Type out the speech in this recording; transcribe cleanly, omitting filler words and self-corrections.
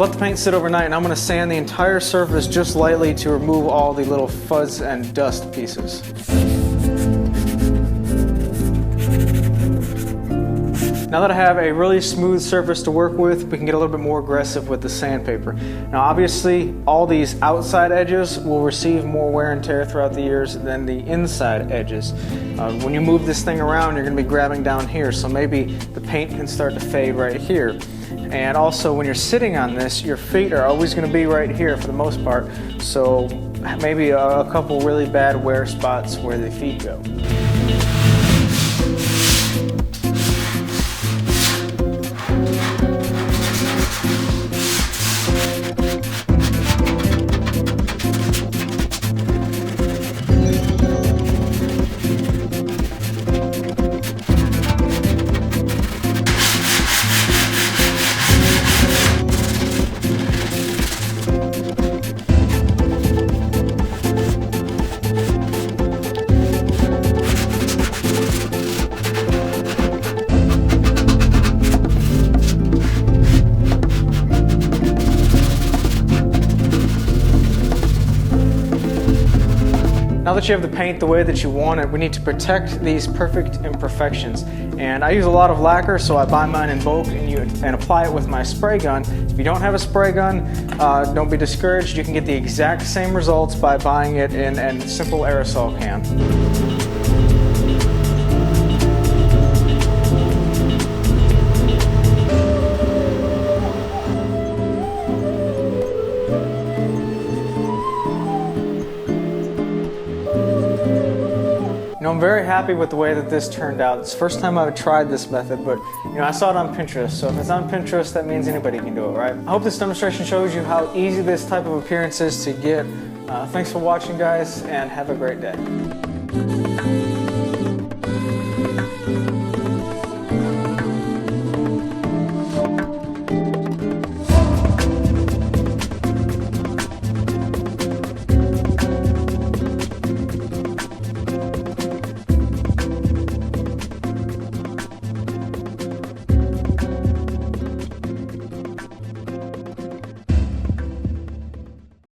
let the paint sit overnight, and I'm going to sand the entire surface just lightly to remove all the little fuzz and dust pieces. Now that I have a really smooth surface to work with, we can get a little bit more aggressive with the sandpaper. Now obviously, all these outside edges will receive more wear and tear throughout the years than the inside edges. When you move this thing around, you're going to be grabbing down here, so maybe the paint can start to fade right here. And also, when you're sitting on this, your feet are always going to be right here for the most part, so maybe a couple really bad wear spots where the feet go. Now that you have the paint the way that you want it, we need to protect these perfect imperfections. And I use a lot of lacquer, so I buy mine in bulk and apply it with my spray gun. If you don't have a spray gun, don't be discouraged. You can get the exact same results by buying it in a simple aerosol can. I'm very happy with the way that this turned out. It's the first time I've tried this method, but I saw it on Pinterest, so if it's on Pinterest, that means anybody can do it, right? I hope this demonstration shows you how easy this type of appearance is to get. Thanks for watching, guys, and have a great day.